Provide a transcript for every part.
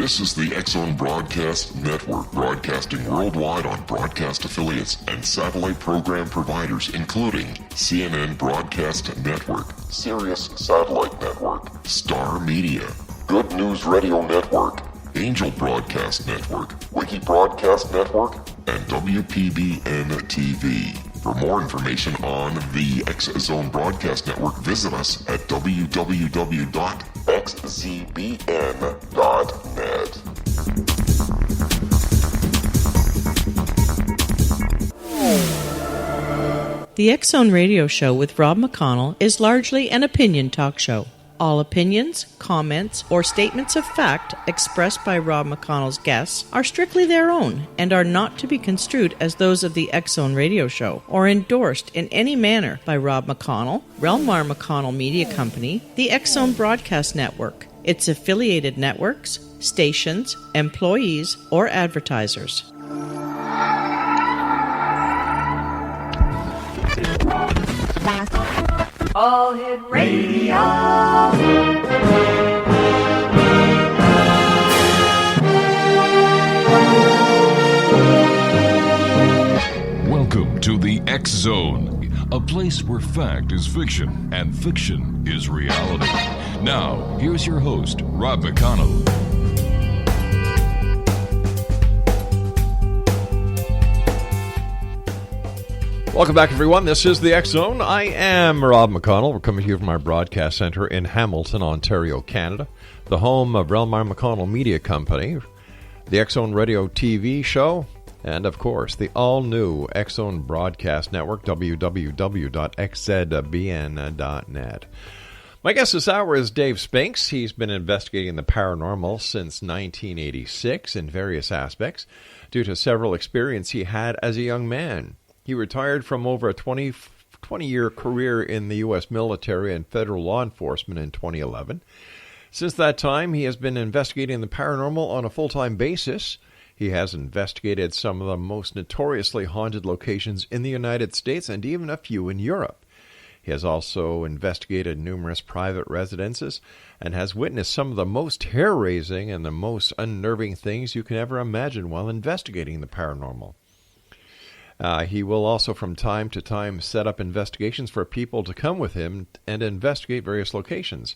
This is the X-Zone Broadcast Network, broadcasting worldwide on broadcast affiliates and satellite program providers, including CNN Broadcast Network, Sirius Satellite Network, Star Media, Good News Radio Network, Angel Broadcast Network, Wiki Broadcast Network, and WPBN TV. For more information on the X-Zone Broadcast Network, visit us at www.xzbn.net. The X-Zone Radio Show with Rob McConnell is largely an opinion talk show. All opinions, comments, or statements of fact expressed by Rob McConnell's guests are strictly their own and are not to be construed as those of the X-Zone Radio Show or endorsed in any manner by Rob McConnell, Relmar McConnell Media Company, the X-Zone Broadcast Network, its affiliated networks, stations, employees, or advertisers. All Hit Radio. Welcome to the X-Zone, a place where fact is fiction and fiction is reality. Now, here's your host, Rob McConnell. Welcome back, everyone. This is the X-Zone. I am Rob McConnell. We're coming to you from our broadcast center in Hamilton, Ontario, Canada, the home of Relmar McConnell Media Company, the X-Zone Radio TV show, and, of course, the all-new X-Zone Broadcast Network, www.xzbn.net. My guest this hour is Dave Spinks. He's been investigating the paranormal since 1986 in various aspects due to several experiences he had as a young man. He retired from over a 20-year career in the U.S. military and federal law enforcement in 2011. Since that time, he has been investigating the paranormal on a full-time basis. He has investigated some of the most notoriously haunted locations in the United States and even a few in Europe. He has also investigated numerous private residences and has witnessed some of the most hair-raising and the most unnerving things you can ever imagine while investigating the paranormal. He will also from time to time set up investigations for people to come with him and investigate various locations.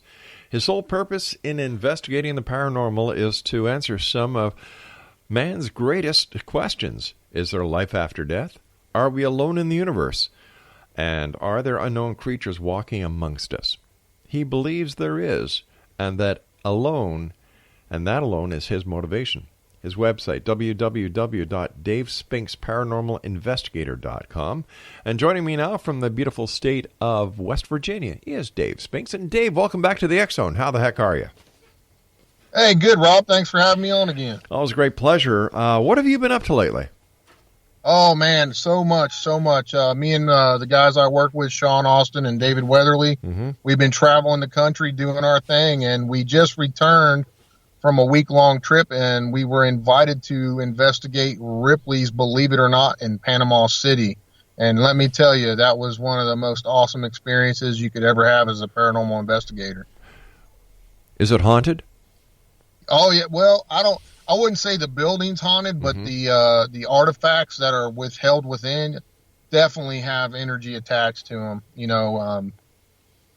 His sole purpose in investigating the paranormal is to answer some of man's greatest questions. Is there life after death? Are we alone in the universe? And are there unknown creatures walking amongst us? He believes there is, and that alone is his motivation. His website, www.davespinksParanormalinvestigator.com. And joining me now from the beautiful state of West Virginia is Dave Spinks. And Dave, welcome back to the X-Zone. How the heck are you? Hey, good, Rob. Thanks for having me on again. Always a great pleasure. What have you been up to lately? Oh, man, so much. Me and the guys I work with, Sean Austin and David Weatherly, we've been traveling the country doing our thing, and we just returned from a week-long trip, and we were invited to investigate Ripley's Believe It or Not in Panama City. And let me tell you, that was one of the most awesome experiences you could ever have as a paranormal investigator. Is it haunted? Oh, yeah. Well, I wouldn't say the building's haunted, but the artifacts that are held within definitely have energy attached to them. You know,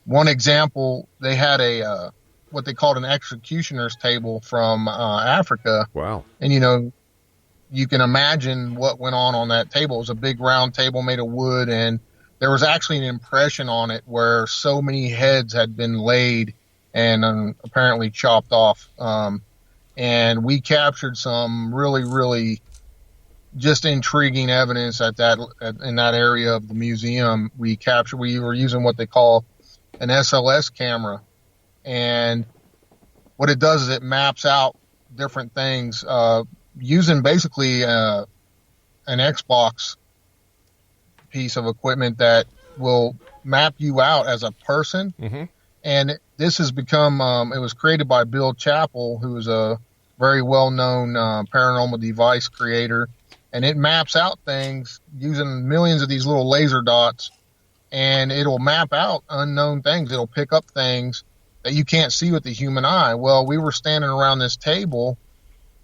one example, they had what they called an executioner's table from Africa. Wow. And, you know, you can imagine what went on that table. It was a big round table made of wood, and there was actually an impression on it where so many heads had been laid and apparently chopped off. And we captured some really, really just intriguing evidence in that area of the museum. We were using what they call an SLS camera. And what it does is it maps out different things using basically an Xbox piece of equipment that will map you out as a person. And this has become, it was created by Bill Chappell, who is a very well-known paranormal device creator. And it maps out things using millions of these little laser dots, and it'll map out unknown things. It'll pick up things that you can't see with the human eye. Well, we were standing around this table,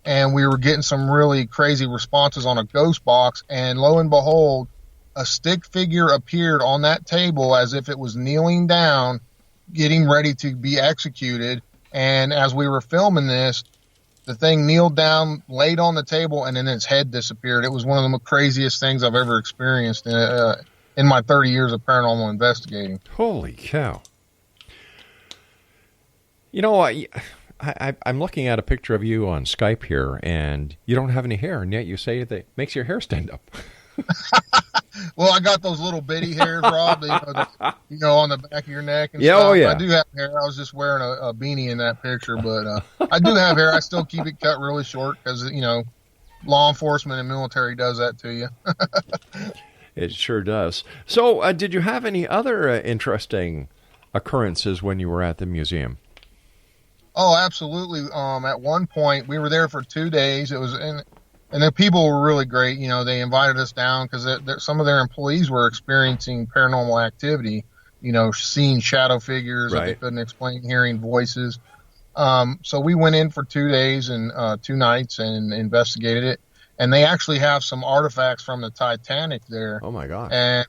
and we were getting some really crazy responses on a ghost box. And lo and behold, a stick figure appeared on that table as if it was kneeling down, getting ready to be executed. And as we were filming this, the thing kneeled down, laid on the table, and then its head disappeared. It was one of the craziest things I've ever experienced in my 30 years of paranormal investigating. Holy cow. You know, I'm looking at a picture of you on Skype here, and you don't have any hair, and yet you say that it makes your hair stand up. Well, I got those little bitty hairs, Rob, on the back of your neck and yeah, stuff. Oh, yeah. I do have hair. I was just wearing a beanie in that picture, but I do have hair. I still keep it cut really short because, law enforcement and military does that to you. It sure does. So did you have any other interesting occurrences when you were at the museum? Oh, absolutely. At one point, we were there for 2 days. And the people were really great. They invited us down because some of their employees were experiencing paranormal activity, seeing shadow figures that they couldn't explain, hearing voices. So we went in for 2 days and 2 nights and investigated it. And they actually have some artifacts from the Titanic there. Oh, my God. And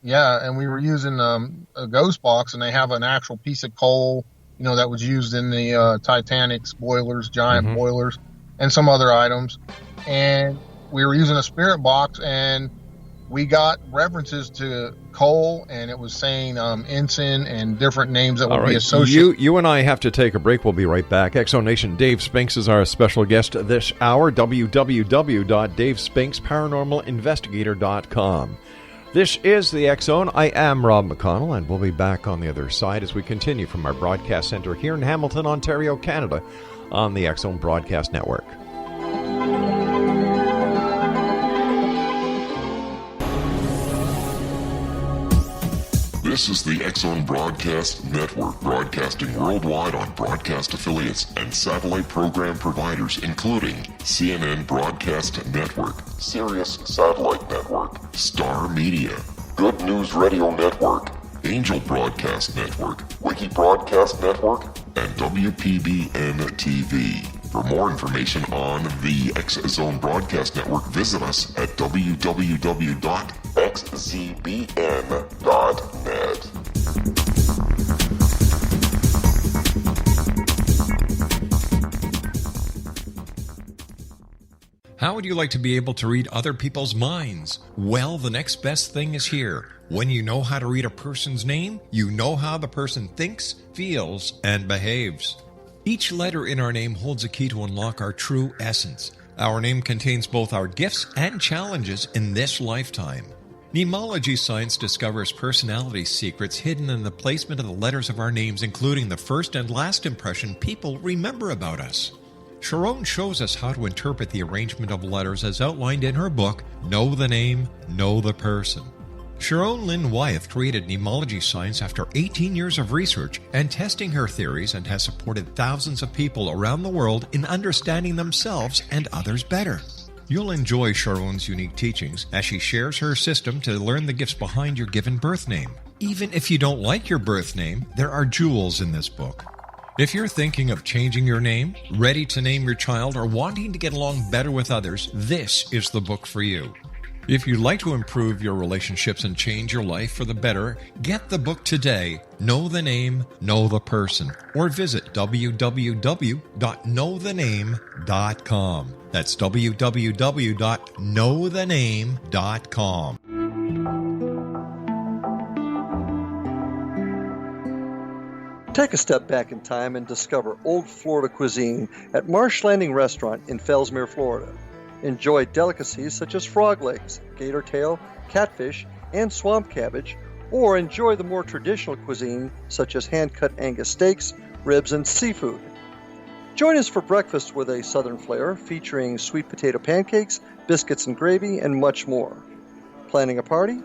we were using a ghost box, and they have an actual piece of coal, that was used in the Titanic's boilers, giant boilers, and some other items. And we were using a spirit box, and we got references to coal, and it was saying ensign and different names that would be associated. You and I have to take a break. We'll be right back. Exonation Dave Spinks is our special guest this hour. www.davespinks.paranormalinvestigator.com. This is the X Zone. I am Rob McConnell, and we'll be back on the other side as we continue from our broadcast center here in Hamilton, Ontario, Canada, on the X Zone Broadcast Network. This is the X Zone Broadcast Network, broadcasting worldwide on broadcast affiliates and satellite program providers, including CNN Broadcast Network, Sirius Satellite Network, Star Media, Good News Radio Network, Angel Broadcast Network, Wiki Broadcast Network, and WPBN TV. For more information on the X Zone Broadcast Network, visit us at www.xzbn.net. How would you like to be able to read other people's minds? Well, the next best thing is here. When you know how to read a person's name, you know how the person thinks, feels, and behaves. Each letter in our name holds a key to unlock our true essence. Our name contains both our gifts and challenges in this lifetime. Mnemology science discovers personality secrets hidden in the placement of the letters of our names, including the first and last impression people remember about us. Sharon shows us how to interpret the arrangement of letters as outlined in her book, Know the Name, Know the Person. Sharon Lynn Wyeth created mnemology science after 18 years of research and testing her theories, and has supported thousands of people around the world in understanding themselves and others better. You'll enjoy Sharon's unique teachings as she shares her system to learn the gifts behind your given birth name. Even if you don't like your birth name, there are jewels in this book. If you're thinking of changing your name, ready to name your child, or wanting to get along better with others, this is the book for you. If you'd like to improve your relationships and change your life for the better, get the book today, Know the Name, Know the Person, or visit www.knowthename.com. That's www.knowthename.com. Take a step back in time and discover old Florida cuisine at Marsh Landing Restaurant in Fellsmere, Florida. Enjoy delicacies such as frog legs, gator tail, catfish, and swamp cabbage, or enjoy the more traditional cuisine such as hand-cut Angus steaks, ribs, and seafood. Join us for breakfast with a southern flair featuring sweet potato pancakes, biscuits and gravy, and much more. Planning a party?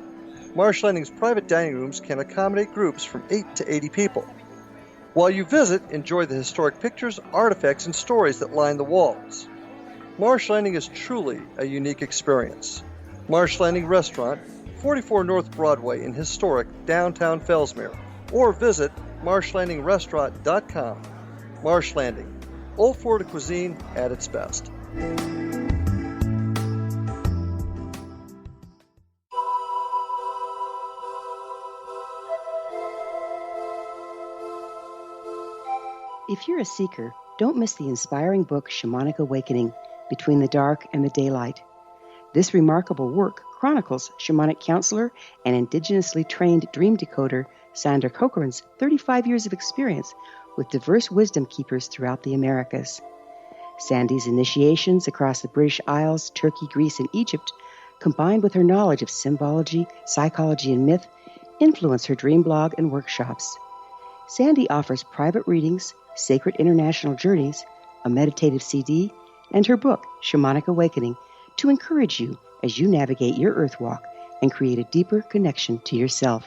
Marsh Landing's private dining rooms can accommodate groups from 8 to 80 people. While you visit, enjoy the historic pictures, artifacts, and stories that line the walls. Marsh Landing is truly a unique experience. Marsh Landing Restaurant, 44 North Broadway in historic downtown Fellsmere, or visit marshlandingrestaurant.com. Marsh Landing, old Florida cuisine at its best. If you're a seeker, don't miss the inspiring book Shamanic Awakening, Between the Dark and the Daylight. This remarkable work chronicles shamanic counselor and indigenously trained dream decoder Sandra Cochran's 35 years of experience with diverse wisdom keepers throughout the Americas. Sandy's initiations across the British Isles, Turkey, Greece, and Egypt, combined with her knowledge of symbology, psychology, and myth, influence her dream blog and workshops. Sandy offers private readings, sacred international journeys, a meditative CD, and her book, Shamanic Awakening, to encourage you as you navigate your earth walk and create a deeper connection to yourself.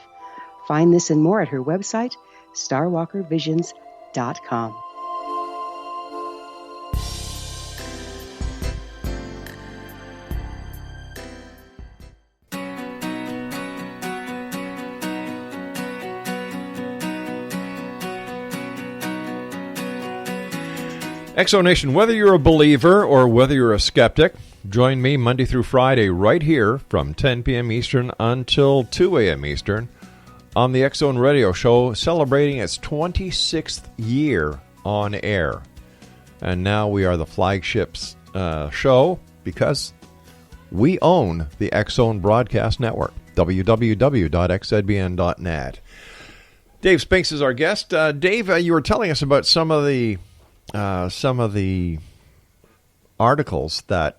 Find this and more at her website, starwalkervisions.com. Exonation, whether you're a believer or whether you're a skeptic, join me Monday through Friday right here from 10 p.m. Eastern until 2 a.m. Eastern on the X Zone Radio Show, celebrating its 26th year on air. And now we are the flagship show because we own the X Zone Broadcast Network, www.xzbn.net. Dave Spinks is our guest. Dave, you were telling us about some of the articles that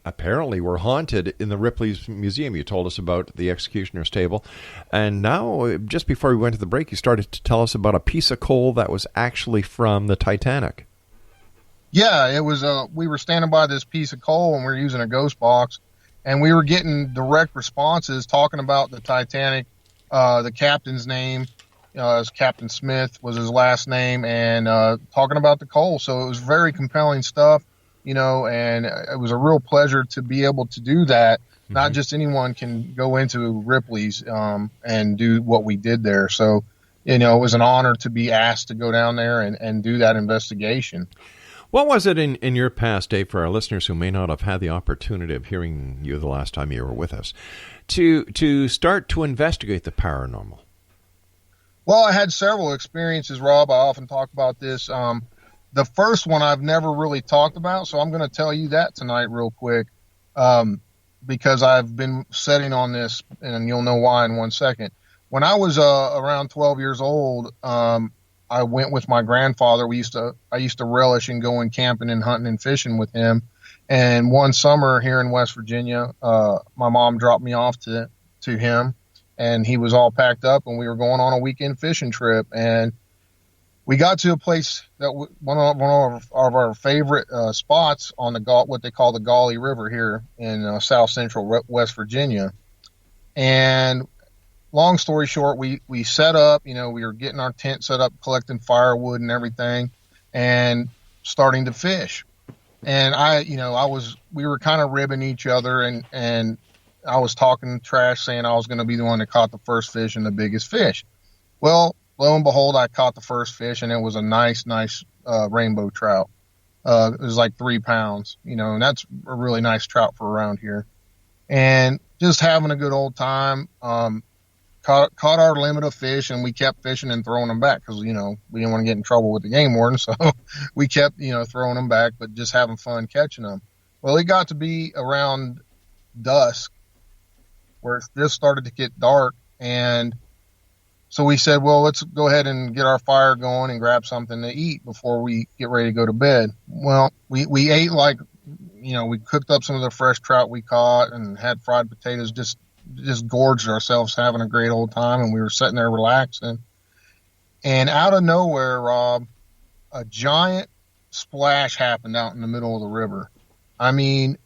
apparently were haunted in the Ripley's Museum. You told us about the executioner's table. And now, just before we went to the break, you started to tell us about a piece of coal that was actually from the Titanic. Yeah, it was. We were standing by this piece of coal and we were using a ghost box, and we were getting direct responses talking about the Titanic, the captain's name. Captain Smith was his last name, and talking about the coal. So it was very compelling stuff, and it was a real pleasure to be able to do that. Mm-hmm. Not just anyone can go into Ripley's and do what we did there. So, it was an honor to be asked to go down there and do that investigation. What was it in your past, Dave, for our listeners who may not have had the opportunity of hearing you the last time you were with us, to start to investigate the paranormal? Well, I had several experiences, Rob. I often talk about this. The first one I've never really talked about, so I'm going to tell you that tonight real quick, because I've been sitting on this, and you'll know why in 1 second. When I was around 12 years old, I went with my grandfather. I used to relish in going camping and hunting and fishing with him. And one summer here in West Virginia, my mom dropped me off to him. And he was all packed up, and we were going on a weekend fishing trip. And we got to a place that one of our favorite spots on what they call the Gauley River here in South Central West Virginia. And long story short, we set up. We were getting our tent set up, collecting firewood and everything, and starting to fish. And we were kind of ribbing each other, and I was talking trash, saying I was going to be the one that caught the first fish and the biggest fish. Well, lo and behold, I caught the first fish, and it was a nice rainbow trout. It was like 3 pounds, and that's a really nice trout for around here. And just having a good old time. Caught our limit of fish, and we kept fishing and throwing them back because, we didn't want to get in trouble with the game warden. So we kept, throwing them back, but just having fun catching them. Well, it got to be around dusk where it just started to get dark. And so we said, well, let's go ahead and get our fire going and grab something to eat before we get ready to go to bed. Well, we ate we cooked up some of the fresh trout we caught and had fried potatoes, just gorged ourselves, having a great old time. And we were sitting there relaxing. And out of nowhere, Rob, a giant splash happened out in the middle of the river. I mean,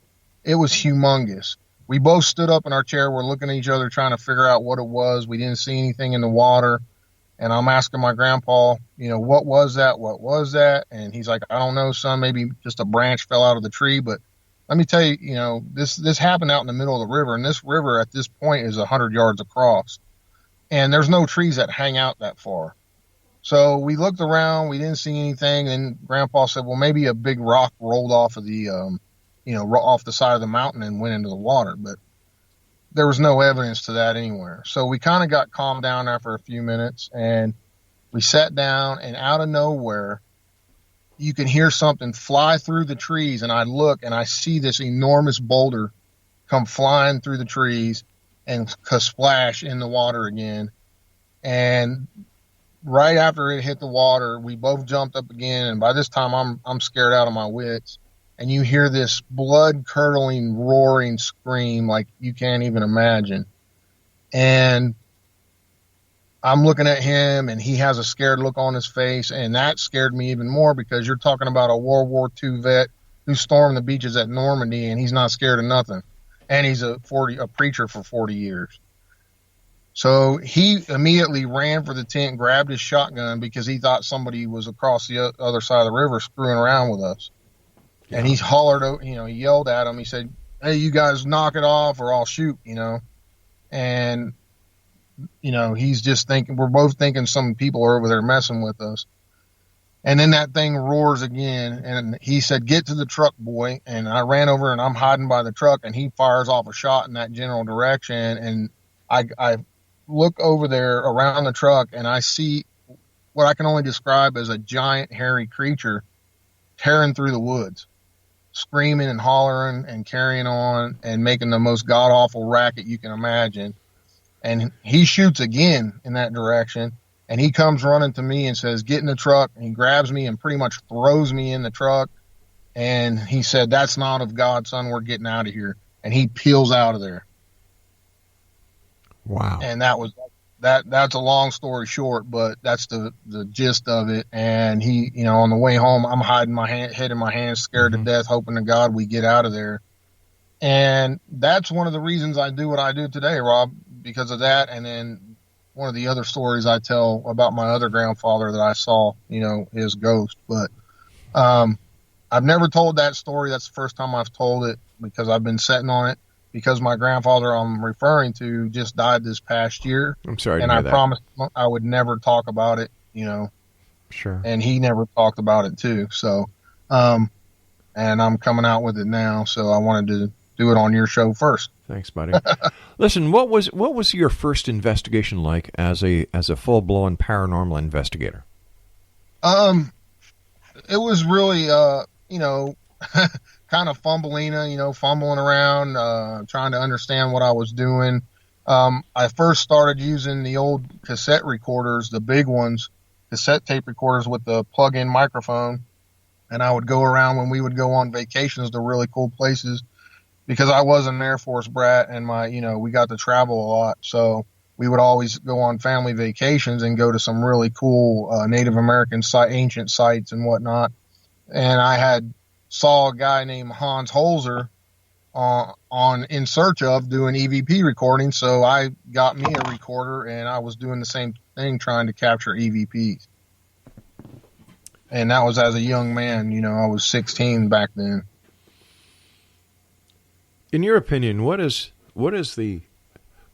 it was humongous. We both stood up in our chair. We're looking at each other, trying to figure out what it was. We didn't see anything in the water. And I'm asking my grandpa, what was that? What was that? And he's like, I don't know, son. Maybe just a branch fell out of the tree. But let me tell you, this happened out in the middle of the river. And this river at this point is 100 yards across. And there's no trees that hang out that far. So we looked around. We didn't see anything. And Grandpa said, well, maybe a big rock rolled off of the off the side of the mountain and went into the water. But there was no evidence to that anywhere. So we kind of got calmed down after a few minutes, and we sat down, and out of nowhere, you can hear something fly through the trees. And I look and I see this enormous boulder come flying through the trees and splash in the water again. And right after it hit the water, we both jumped up again. And by this time I'm scared out of my wits. And you hear this blood curdling, roaring scream like you can't even imagine. And I'm looking at him, and he has a scared look on his face. And that scared me even more, because you're talking about a World War II vet who stormed the beaches at Normandy, and he's not scared of nothing. And he's a preacher for 40 years. So he immediately ran for the tent, grabbed his shotgun, because he thought somebody was across the other side of the river screwing around with us. Yeah. And he hollered, he yelled at him. He said, "Hey, you guys knock it off or I'll shoot," And, he's just thinking, we're both thinking some people are over there messing with us. And then that thing roars again. And he said, "Get to the truck, boy." And I ran over, and I'm hiding by the truck, and he fires off a shot in that general direction. And I look over there around the truck, and I see what I can only describe as a giant hairy creature tearing through the woods, screaming and hollering and carrying on and making the most god-awful racket you can imagine. And he shoots again in that direction, and he comes running to me and says, "Get in the truck." And he grabs me and pretty much throws me in the truck. And he said, "That's not of God, son. We're getting out of here." And he peels out of there. Wow. And that's a long story short, but that's the gist of it. And he, on the way home, I'm hiding my head in my hands, scared to death, hoping to God we get out of there. And that's one of the reasons I do what I do today, Rob, because of that. And then one of the other stories I tell about my other grandfather that I saw, his ghost. But I've never told that story. That's the first time I've told it, because I've been sitting on it, because my grandfather I'm referring to just died this past year. I'm sorry. And I promised I would never talk about it, Sure. And he never talked about it too. So, and I'm coming out with it now. So I wanted to do it on your show first. Thanks, buddy. Listen, what was your first investigation like as a full-blown paranormal investigator? It was really, kind of fumbling around, trying to understand what I was doing. I first started using the old cassette recorders, the big ones, cassette tape recorders with the plug-in microphone. And I would go around when we would go on vacations to really cool places, because I was an Air Force brat, and we got to travel a lot. So we would always go on family vacations and go to some really cool Native American ancient sites and whatnot. And I saw a guy named Hans Holzer on In Search Of doing EVP recording. So I got me a recorder, and I was doing the same thing, trying to capture EVPs. And that was as a young man, I was 16 back then. In your opinion, what is the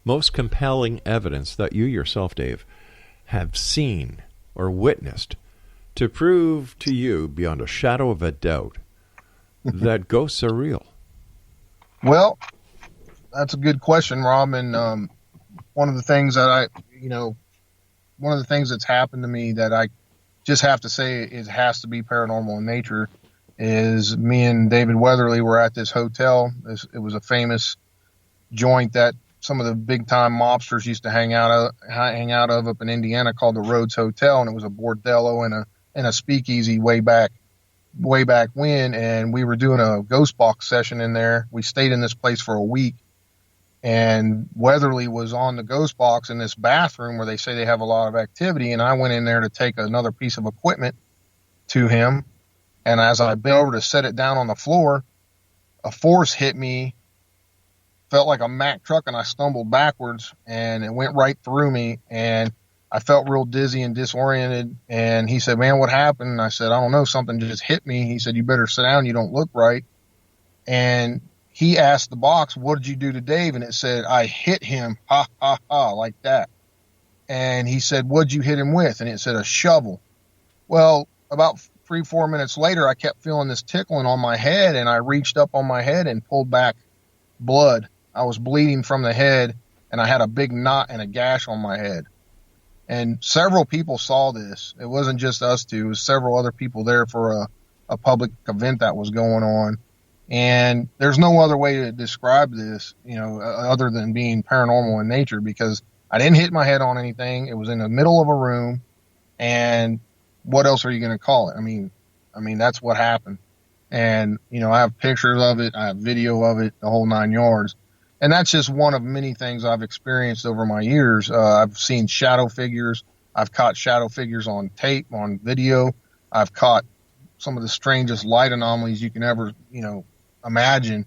most compelling evidence that you yourself, Dave, have seen or witnessed to prove to you beyond a shadow of a doubt that ghosts are real? Well, that's a good question, Rob. And one of the things that's happened to me that I just have to say it has to be paranormal in nature is me and David Weatherly were at this hotel. It was a famous joint that some of the big time mobsters used to hang out of up in Indiana, called the Rhodes Hotel. And it was a bordello and a speakeasy way back when. And we were doing a ghost box session in there. We stayed in this place for a week, and Weatherly was on the ghost box in this bathroom where they say they have a lot of activity. And I went in there to take another piece of equipment to him. And as I bent over to set it down on the floor, a force hit me, felt like a Mack truck, and I stumbled backwards, and it went right through me, and I felt real dizzy and disoriented. And he said, "Man, what happened?" And I said, "I don't know, something just hit me." He said, "You better sit down, you don't look right." And he asked the box, "What did you do to Dave?" And it said, "I hit him, ha, ha, ha," like that. And he said, "What'd you hit him with?" And it said, "A shovel." Well, about 3-4 minutes later, I kept feeling this tickling on my head, and I reached up on my head and pulled back blood. I was bleeding from the head, and I had a big knot and a gash on my head. And several people saw this. It wasn't just us two. It was several other people there for a public event that was going on. And there's no other way to describe this, other than being paranormal in nature, because I didn't hit my head on anything. It was in the middle of a room. And what else are you going to call it? I mean, that's what happened. And, I have pictures of it. I have video of it, the whole 9 yards. And that's just one of many things I've experienced over my years. I've seen shadow figures. I've caught shadow figures on tape, on video. I've caught some of the strangest light anomalies you can ever, imagine,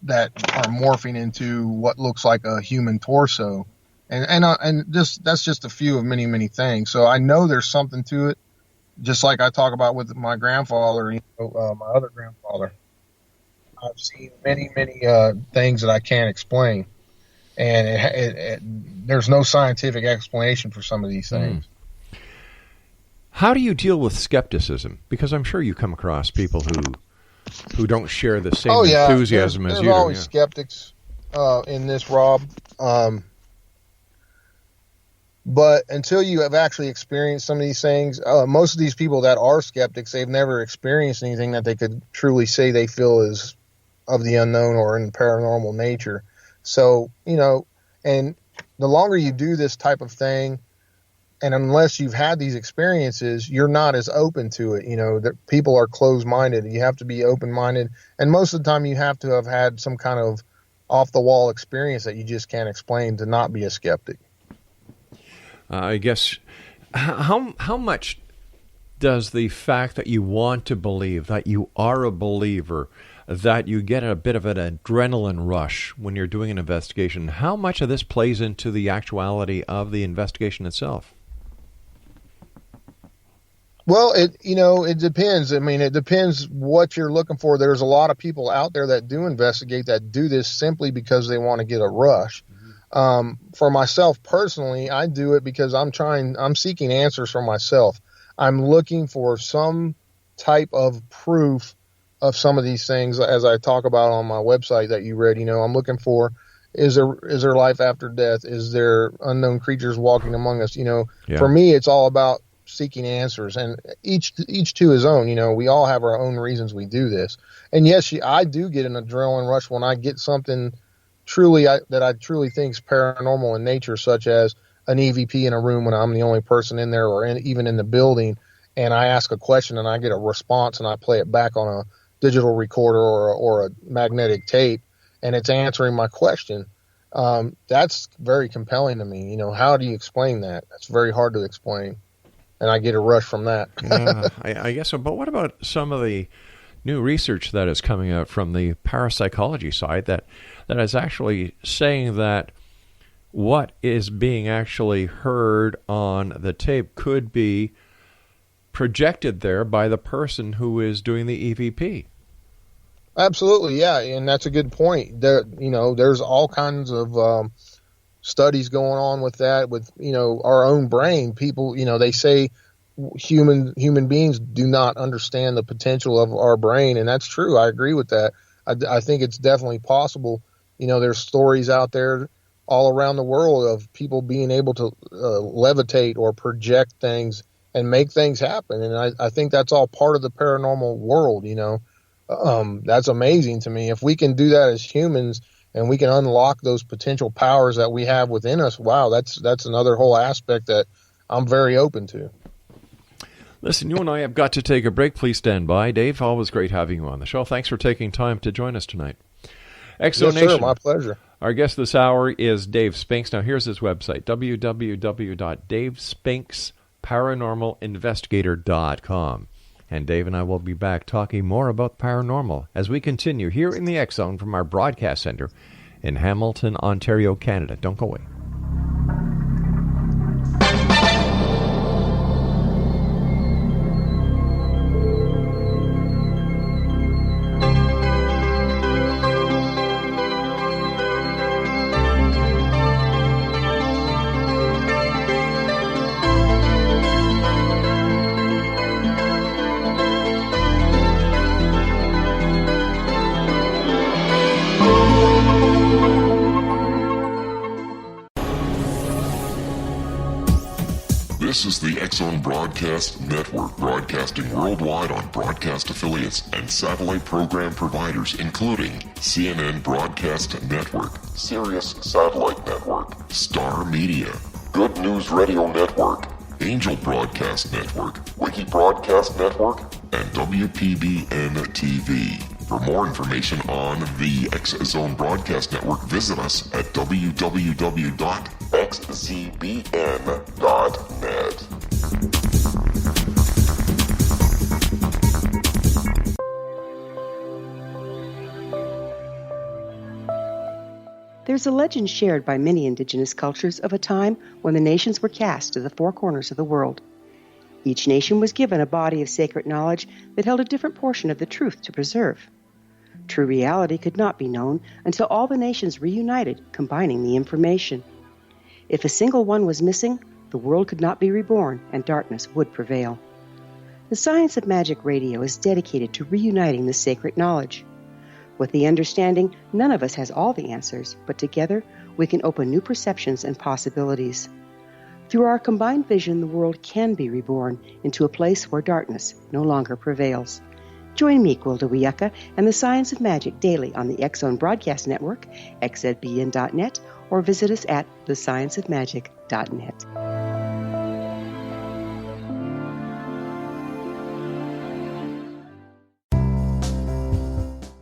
that are morphing into what looks like a human torso. And that's just a few of many, many things. So I know there's something to it. Just like I talk about with my grandfather, my other grandfather. I've seen many, many things that I can't explain, and there's no scientific explanation for some of these things. How do you deal with skepticism? Because I'm sure you come across people who don't share the same enthusiasm as you do. There's always skeptics in this, Rob. But until you have actually experienced some of these things, most of these people that are skeptics, they've never experienced anything that they could truly say they feel is of the unknown or in paranormal nature. So, and the longer you do this type of thing, and unless you've had these experiences, you're not as open to it. That people are closed-minded. You have to be open-minded. And most of the time you have to have had some kind of off-the-wall experience that you just can't explain to not be a skeptic. I guess, how much does the fact that you want to believe, that you are a believer, that you get a bit of an adrenaline rush when you're doing an investigation, how much of this plays into the actuality of the investigation itself? Well, it depends. I mean, it depends what you're looking for. There's a lot of people out there that do investigate that do this simply because they want to get a rush. For myself personally, I do it because I'm seeking answers for myself. I'm looking for some type of proof of some of these things, as I talk about on my website that you read. I'm looking for, is there life after death? Is there unknown creatures walking among us? For me, it's all about seeking answers, and each to his own. We all have our own reasons we do this. And yes, I do get an adrenaline rush when I get something that I truly think is paranormal in nature, such as an EVP in a room when I'm the only person in there, or even in the building, and I ask a question and I get a response and I play it back on a digital recorder or a magnetic tape, and it's answering my question. That's very compelling to me. How do you explain that? That's very hard to explain, and I get a rush from that. Yeah, I guess so. But what about some of the new research that is coming out from the parapsychology side that is actually saying that what is being actually heard on the tape could be projected there by the person who is doing the EVP? Absolutely, yeah, and that's a good point. There's all kinds of studies going on with that, with our own brain. People, they say human beings do not understand the potential of our brain, and that's true. I agree with that. I think it's definitely possible. There's stories out there all around the world of people being able to levitate or project things and make things happen, and I think that's all part of the paranormal world. That's amazing to me. If we can do that as humans and we can unlock those potential powers that we have within us, wow, that's another whole aspect that I'm very open to. Listen, you and I have got to take a break. Please stand by. Dave, always great having you on the show. Thanks for taking time to join us tonight. Yes, sir, my pleasure. Our guest this hour is Dave Spinks. Now, here's his website, www.davespinksparanormalinvestigator.com. And Dave and I will be back talking more about paranormal as we continue here in the X Zone from our broadcast center in Hamilton, Ontario, Canada. Don't go away. This is the X-Zone Broadcast Network, broadcasting worldwide on broadcast affiliates and satellite program providers, including CNN Broadcast Network, Sirius Satellite Network, Star Media, Good News Radio Network, Angel Broadcast Network, Wiki Broadcast Network, and WPBN TV. For more information on the X-Zone Broadcast Network, visit us at www.xzbn.net. There's a legend shared by many indigenous cultures of a time when the nations were cast to the four corners of the world. Each nation was given a body of sacred knowledge that held a different portion of the truth to preserve. True reality could not be known until all the nations reunited, combining the information. If a single one was missing, the world could not be reborn and darkness would prevail. The Science of Magic Radio is dedicated to reuniting the sacred knowledge. With the understanding, none of us has all the answers, but together we can open new perceptions and possibilities. Through our combined vision, the world can be reborn into a place where darkness no longer prevails. Join me, Gwilda Wiyaka, and the Science of Magic daily on the X-Zone Broadcast Network, xzbn.net, or visit us at thescienceofmagic.net.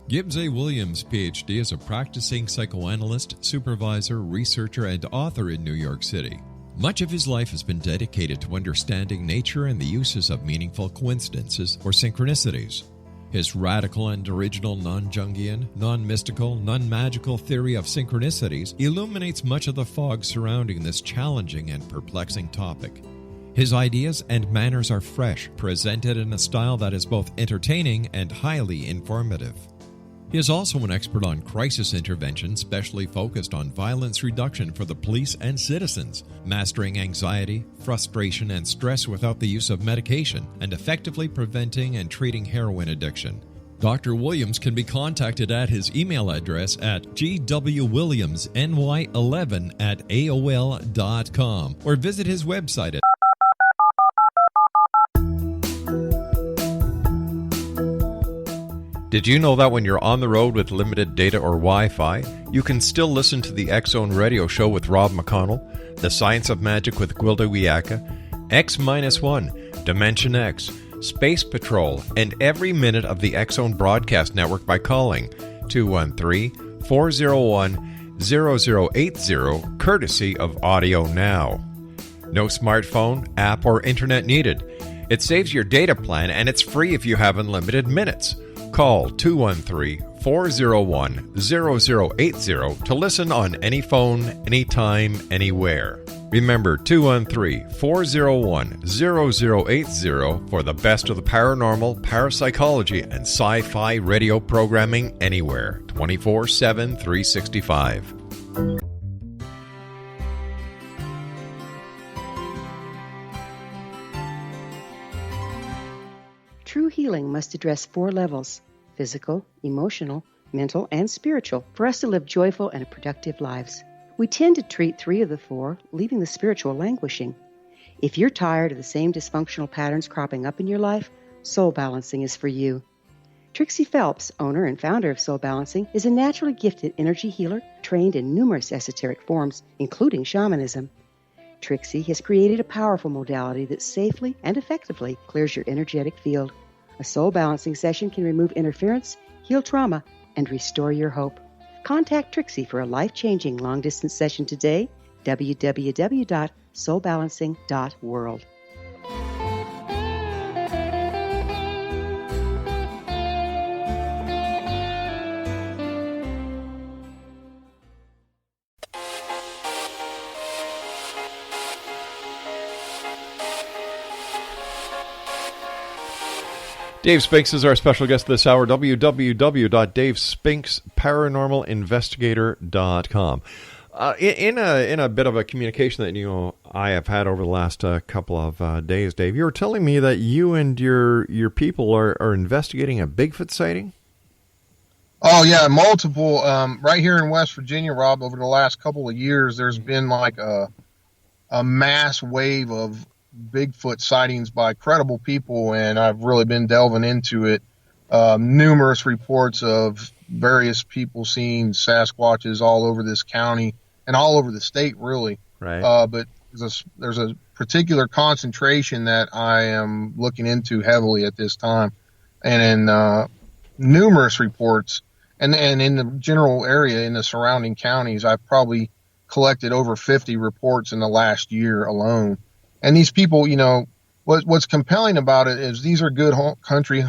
Gibbs A. Williams, Ph.D., is a practicing psychoanalyst, supervisor, researcher, and author in New York City. Much of his life has been dedicated to understanding nature and the uses of meaningful coincidences or synchronicities. His radical and original non-Jungian, non-mystical, non-magical theory of synchronicities illuminates much of the fog surrounding this challenging and perplexing topic. His ideas and manners are fresh, presented in a style that is both entertaining and highly informative. He is also an expert on crisis intervention, specially focused on violence reduction for the police and citizens, mastering anxiety, frustration, and stress without the use of medication, and effectively preventing and treating heroin addiction. Dr. Williams can be contacted at his email address at gwwilliamsny11@aol.com or visit his website at Did you know that when you're on the road with limited data or Wi-Fi, you can still listen to the X-Zone Radio Show with Rob McConnell, The Science of Magic with Gwilda Wiyaka, X-1, Dimension X, Space Patrol, and every minute of the X-Zone Broadcast Network by calling 213-401-0080, courtesy of Audio Now. No smartphone, app, or internet needed. It saves your data plan, and it's free if you have unlimited minutes. Call 213-401-0080 to listen on any phone, anytime, anywhere. Remember 213-401-0080 for the best of the paranormal, parapsychology, and sci-fi radio programming anywhere, 24/7, 365. True healing must address 4 levels: physical, emotional, mental, and spiritual, for us to live joyful and productive lives. We tend to treat 3 of the 4, leaving the spiritual languishing. If you're tired of the same dysfunctional patterns cropping up in your life, Soul Balancing is for you. Trixie Phelps, owner and founder of Soul Balancing, is a naturally gifted energy healer trained in numerous esoteric forms, including shamanism. Trixie has created a powerful modality that safely and effectively clears your energetic field. A soul balancing session can remove interference, heal trauma, and restore your hope. Contact Trixie for a life-changing long-distance session today, www.soulbalancing.world. Dave Spinks is our special guest this hour, www.davespinks.paranormalinvestigator.com. In a bit of a communication that I have had over the last couple of days, Dave, you were telling me that you and your people are investigating a Bigfoot sighting? Oh, yeah, multiple. Right here in West Virginia, Rob, over the last couple of years, there's been like a mass wave of Bigfoot sightings by credible people, and I've really been delving into it. Numerous reports of various people seeing Sasquatches all over this county and all over the state, really. Right. But there's a particular concentration that I am looking into heavily at this time, and in numerous reports, and in the general area in the surrounding counties, I've probably collected over 50 reports in the last year alone. And these people, you know, what's compelling about it is these are good country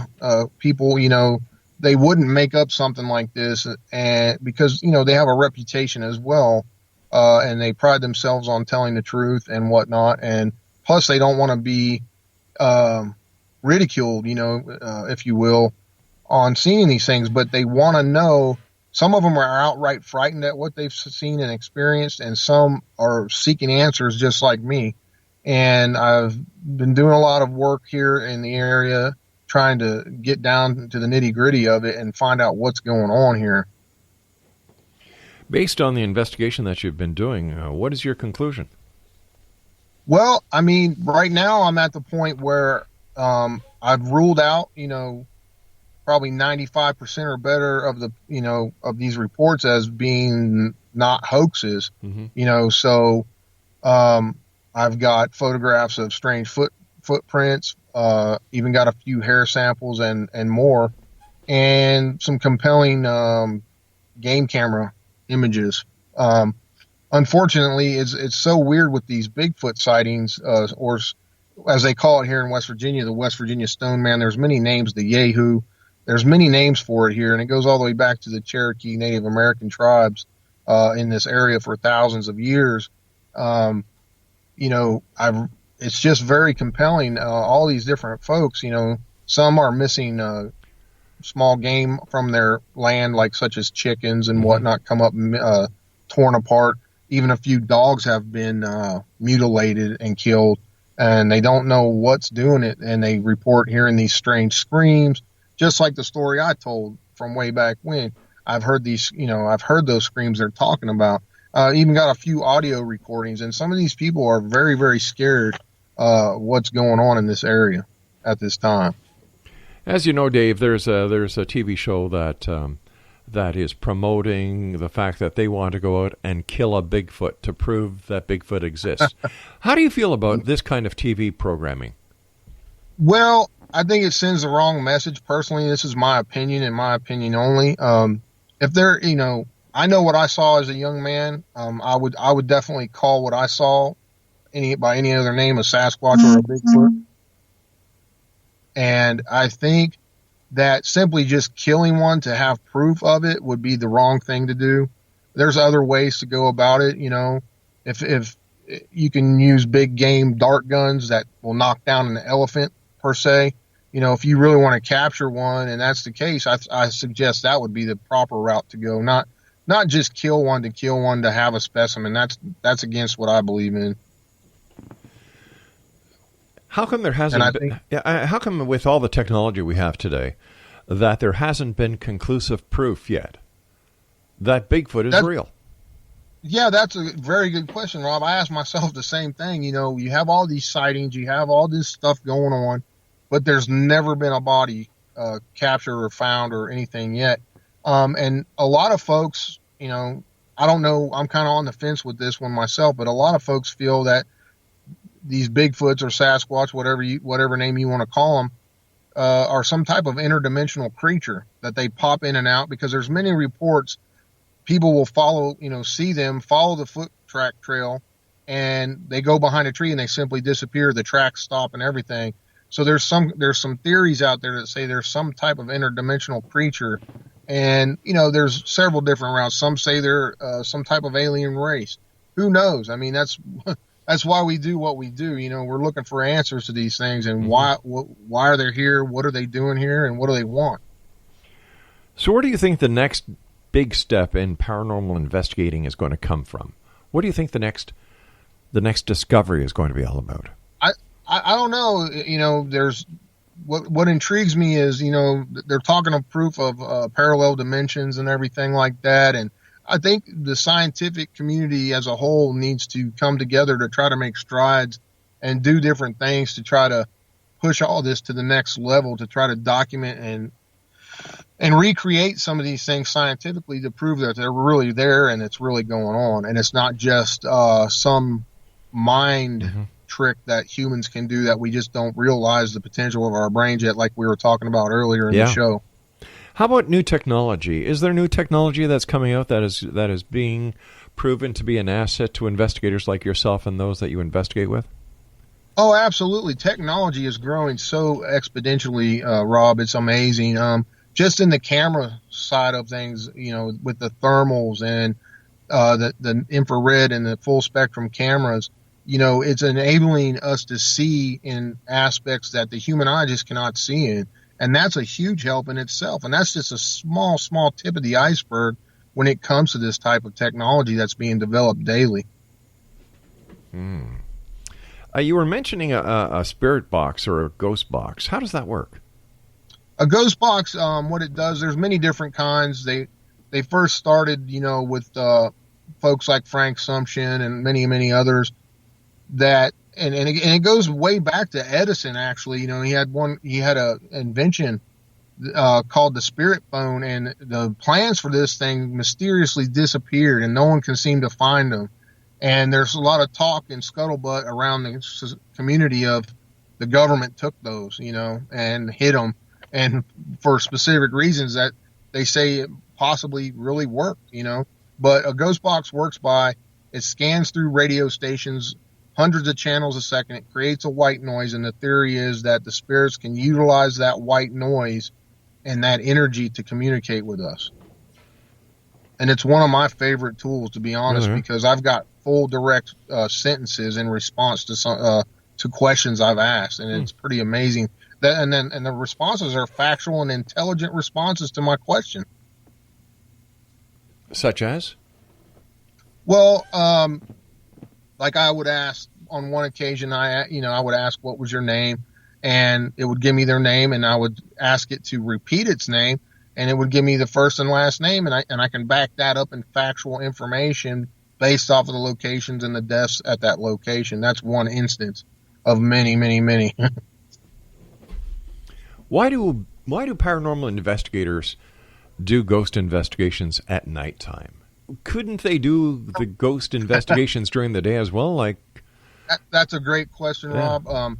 people. You know, they wouldn't make up something like this, and because, you know, they have a reputation as well. And they pride themselves on telling the truth and whatnot. And plus they don't want to be, ridiculed, you know, if you will, on seeing these things, but they want to know. Some of them are outright frightened at what they've seen and experienced, and some are seeking answers just like me. And I've been doing a lot of work here in the area, trying to get down to the nitty gritty of it and find out what's going on here. Based on the investigation that you've been doing, what is your conclusion? Well, I mean, right now I'm at the point where I've ruled out, you know, probably 95% or better of the, you know, of these reports as being not hoaxes, you know, so I've got photographs of strange footprints, even got a few hair samples and more, and some compelling game camera images. Unfortunately, it's so weird with these Bigfoot sightings, or as they call it here in West Virginia, the West Virginia Stone Man. There's many names, the Yahoo. There's many names for it here, and it goes all the way back to the Cherokee Native American tribes in this area for thousands of years. You know, it's just very compelling. All these different folks, you know, some are missing small game from their land, like such as chickens and whatnot, come up torn apart. Even a few dogs have been mutilated and killed, and they don't know what's doing it, and they report hearing these strange screams, just like the story I told from way back when. I've heard these, you know, I've heard those screams they're talking about. Even got a few audio recordings, and some of these people are very, very scared what's going on in this area at this time. As you know, Dave, there's a TV show that is promoting the fact that they want to go out and kill a Bigfoot to prove that Bigfoot exists. How do you feel about this kind of TV programming? Well, I think it sends the wrong message. Personally, this is my opinion and my opinion only. If they're, you know, I know what I saw as a young man. I would definitely call what I saw by any other name a Sasquatch or a Bigfoot. And I think that simply just killing one to have proof of it would be the wrong thing to do. There's other ways to go about it. You know, if you can use big game dart guns that will knock down an elephant per se, you know, if you really want to capture one, and that's the case, I suggest that would be the proper route to go. Not just kill one to have a specimen. That's against what I believe in. How come there hasn't been, how come with all the technology we have today that there hasn't been conclusive proof yet that Bigfoot is real? Yeah, that's a very good question, Rob. I asked myself the same thing. You know, you have all these sightings, you have all this stuff going on, but there's never been a body captured or found or anything yet. And a lot of folks, you know, I don't know, I'm kind of on the fence with this one myself, but a lot of folks feel that these Bigfoots or Sasquatch, whatever name you want to call them, are some type of interdimensional creature that they pop in and out, because there's many reports people will follow, you know, see them, follow the foot track trail, and they go behind a tree and they simply disappear. The tracks stop and everything. So there's some theories out there that say there's some type of interdimensional creature, and, you know, there's several different routes. Some say they're some type of alien race. Who knows? I mean, that's why we do what we do. You know, we're looking for answers to these things, and why are they here? What are they doing here? And what do they want? So where do you think the next big step in paranormal investigating is going to come from? What do you think the next discovery is going to be all about? I don't know. You know, there's what intrigues me is, you know, they're talking of proof of parallel dimensions and everything like that. And I think the scientific community as a whole needs to come together to try to make strides and do different things to try to push all this to the next level, to try to document and recreate some of these things scientifically to prove that they're really there and it's really going on. And it's not just some mind trick that humans can do that we just don't realize the potential of our brains yet, like we were talking about earlier in the show. How about new technology? Is there new technology that's coming out that is being proven to be an asset to investigators like yourself and those that you investigate with? Oh, absolutely. Technology is growing so exponentially, Rob. It's amazing. Just in the camera side of things, with the thermals and the infrared and the full spectrum cameras, it's enabling us to see in aspects that the human eye just cannot see in. And that's a huge help in itself. And that's just a small, small tip of the iceberg when it comes to this type of technology that's being developed daily. You were mentioning a spirit box or a ghost box. How does that work? A ghost box, what it does, there's many different kinds. They first started, with folks like Frank Sumption and many, many others that, and it goes way back to Edison, actually. He had a invention called the spirit phone, and the plans for this thing mysteriously disappeared, and no one can seem to find them. And there's a lot of talk and scuttlebutt around the community of the government took those, and hid them, and for specific reasons that they say it possibly really worked, But a ghost box works by, it scans through radio stations, hundreds of channels a second. It creates a white noise, and the theory is that the spirits can utilize that white noise and that energy to communicate with us. And it's one of my favorite tools, to be honest, because I've got full direct sentences in response to questions I've asked, and it's pretty amazing. And the responses are factual and intelligent responses to my question. Such as? Well, like I would ask on one occasion, I would ask, what was your name? And it would give me their name, and I would ask it to repeat its name, and it would give me the first and last name, and I can back that up in factual information based off of the locations and the deaths at that location. That's one instance of many, many, many. Why do paranormal investigators do ghost investigations at nighttime? Couldn't they do the ghost investigations during the day as well? That's a great question, Rob.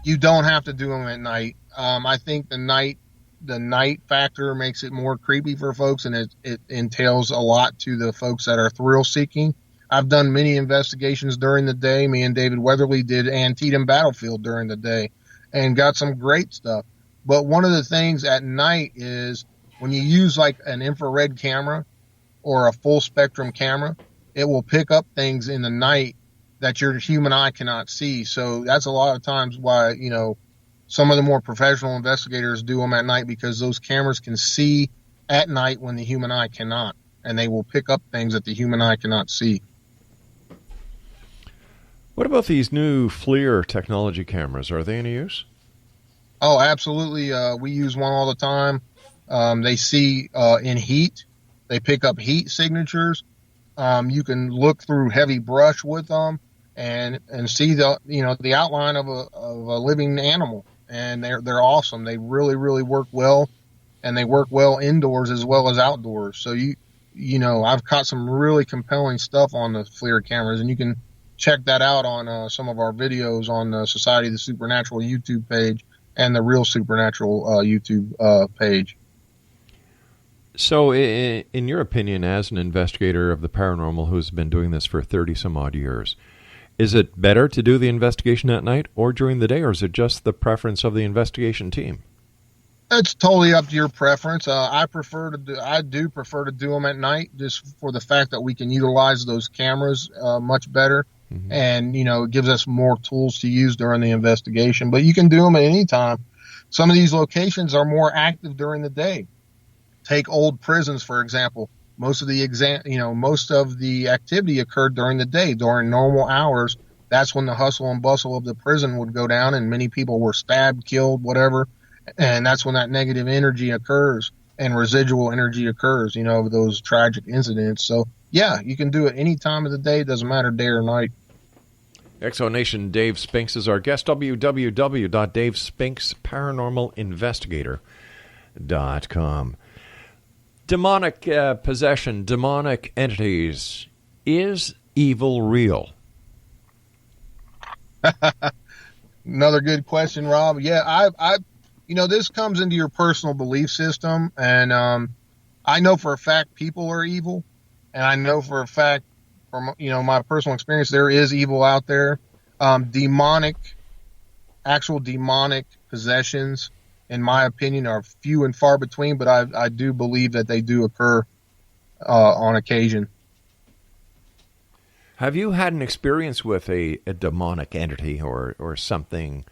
You don't have to do them at night. I think the night factor makes it more creepy for folks, and it entails a lot to the folks that are thrill seeking. I've done many investigations during the day. Me and David Weatherly did Antietam Battlefield during the day and got some great stuff. But one of the things at night is when you use like an infrared camera or a full spectrum camera, it will pick up things in the night that your human eye cannot see. So that's a lot of times why, some of the more professional investigators do them at night, because those cameras can see at night when the human eye cannot, and they will pick up things that the human eye cannot see. What about these new FLIR technology cameras? Are they any use? Oh, absolutely. We use one all the time. They see in heat. They pick up heat signatures. You can look through heavy brush with them and see the outline of a living animal. And they're awesome. They really, really work well, and they work well indoors as well as outdoors. So I've caught some really compelling stuff on the FLIR cameras, and you can check that out on some of our videos on the Society of the Supernatural YouTube page and the Real Supernatural YouTube page. So, in your opinion, as an investigator of the paranormal who's been doing this for 30-some-odd years, is it better to do the investigation at night or during the day, or is it just the preference of the investigation team? It's totally up to your preference. I do prefer to do them at night, just for the fact that we can utilize those cameras much better, and it gives us more tools to use during the investigation. But you can do them at any time. Some of these locations are more active during the day. Take old prisons, for example. Most of the activity occurred during the day, during normal hours. That's when the hustle and bustle of the prison would go down, and many people were stabbed, killed, whatever. And that's when that negative energy occurs and residual energy occurs, of those tragic incidents. So, yeah, you can do it any time of the day. It doesn't matter day or night. Exonation Dave Spinks is our guest. www.davespinks.paranormalinvestigator.com. Demonic possession, demonic entities. Is evil real? Another good question, Rob. Yeah, I this comes into your personal belief system, and I know for a fact people are evil, and I know for a fact from my personal experience there is evil out there. Actual demonic possessions, in my opinion, are few and far between, but I do believe that they do occur on occasion. Have you had an experience with a demonic entity or something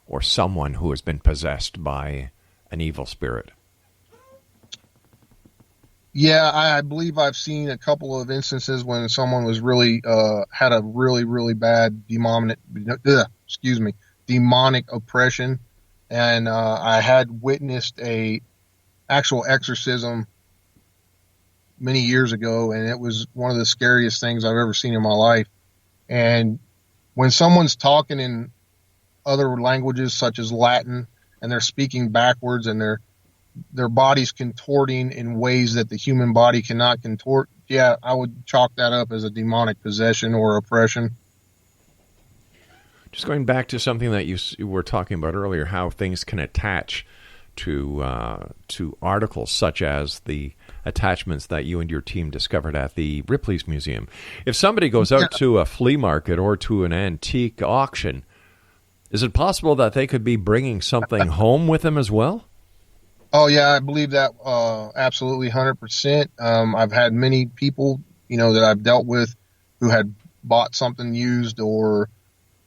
or someone who has been possessed by an evil spirit? Yeah, I believe I've seen a couple of instances when someone was really had a really, really bad demonic oppression, and I had witnessed a actual exorcism many years ago, and it was one of the scariest things I've ever seen in my life. And when someone's talking in other languages such as Latin, and they're speaking backwards, and their body's contorting in ways that the human body cannot contort, yeah, I would chalk that up as a demonic possession or oppression. Just going back to something that you were talking about earlier, how things can attach to articles such as the attachments that you and your team discovered at the Ripley's Museum. If somebody goes out to a flea market or to an antique auction, is it possible that they could be bringing something home with them as well? Oh, yeah, I believe that absolutely 100%. I've had many people, that I've dealt with who had bought something used or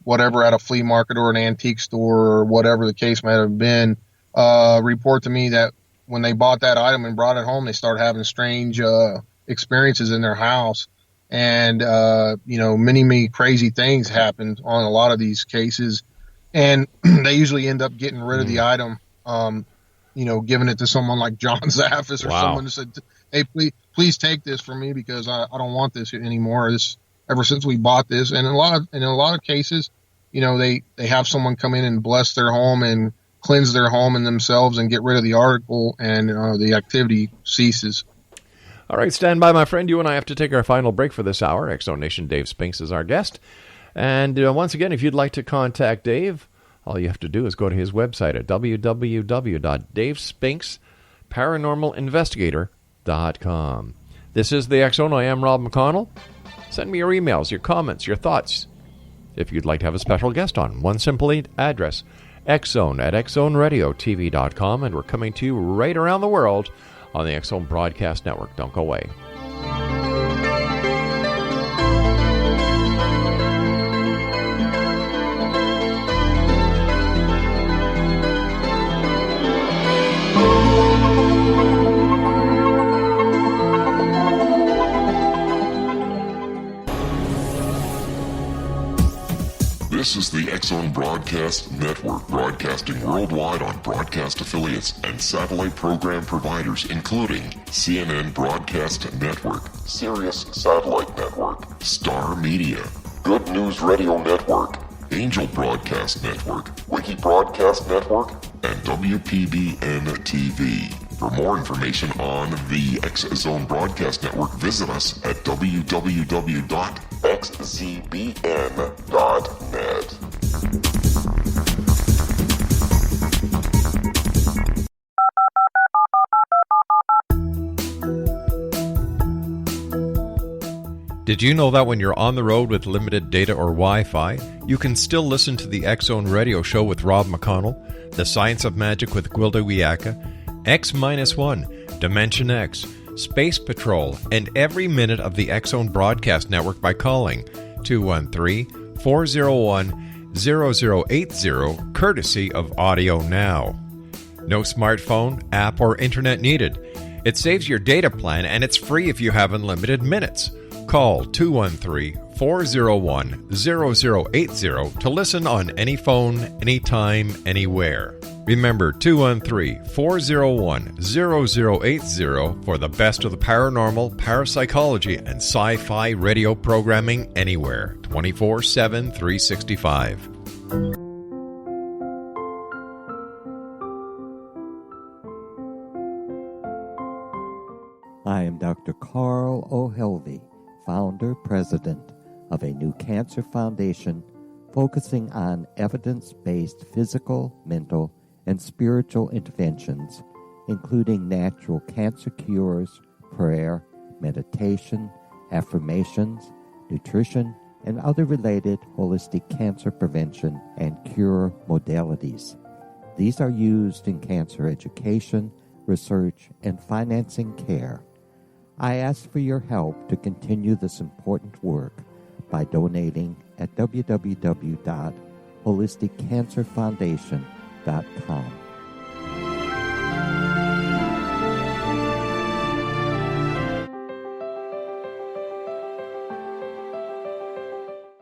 whatever at a flea market or an antique store or whatever the case might have been, report to me that when they bought that item and brought it home, they started having strange experiences in their house. And, many, many crazy things happened on a lot of these cases. And they usually end up getting rid of the item, giving it to someone like John Zaffis or someone who said, hey, please take this from me because I don't want this anymore. Ever since we bought this. And in a lot of cases, they have someone come in and bless their home and cleanse their home and themselves and get rid of the article, and the activity ceases. All right, stand by, my friend. You and I have to take our final break for this hour. Exonation Dave Spinks is our guest. And once again, if you'd like to contact Dave, all you have to do is go to his website at www.davespinks.paranormalinvestigator.com. This is the X Zone. I am Rob McConnell. Send me your emails, your comments, your thoughts. If you'd like to have a special guest on, one simple address, xzone@xzoneradiotv.com, and we're coming to you right around the world on the X Zone Broadcast Network. Don't go away. This is the X Zone Broadcast Network, broadcasting worldwide on broadcast affiliates and satellite program providers, including CNN Broadcast Network, Sirius Satellite Network, Star Media, Good News Radio Network, Angel Broadcast Network, Wiki Broadcast Network, and WPBN TV. For more information on the X Zone Broadcast Network, visit us at www.xzbn.net. Did you know that when you're on the road with limited data or Wi-Fi, you can still listen to the X Zone Radio Show with Rob McConnell, The Science of Magic with Gwilda Wiyaka, X-1, Dimension X, Space Patrol, and every minute of the X Zone Broadcast Network by calling 213-401-0080, courtesy of Audio Now. No smartphone, app, or internet needed. It saves your data plan, and it's free if you have unlimited minutes. Call 213-401-0080 to listen on any phone, anytime, anywhere. Remember 213-401-0080 for the best of the paranormal, parapsychology, and sci-fi radio programming anywhere, 24/7, 365. I am Dr. Carl O'Helvey, founder, president of a new cancer foundation focusing on evidence-based physical, mental, and spiritual interventions, including natural cancer cures, prayer, meditation, affirmations, nutrition, and other related holistic cancer prevention and cure modalities. These are used in cancer education, research, and financing care. I ask for your help to continue this important work by donating at www.holisticcancerfoundation.com.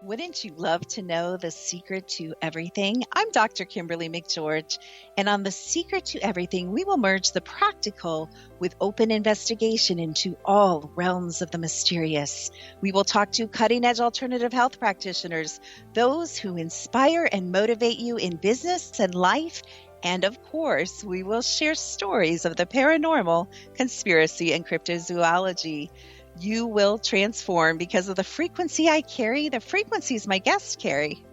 Wouldn't you love to know the secret to everything? I'm Dr. Kimberly McGeorge, and on The Secret to Everything, we will merge the practical with open investigation into all realms of the mysterious. We will talk to cutting-edge alternative health practitioners, those who inspire and motivate you in business and life, and of course, we will share stories of the paranormal, conspiracy, and cryptozoology. You will transform because of the frequency I carry, the frequencies my guests carry.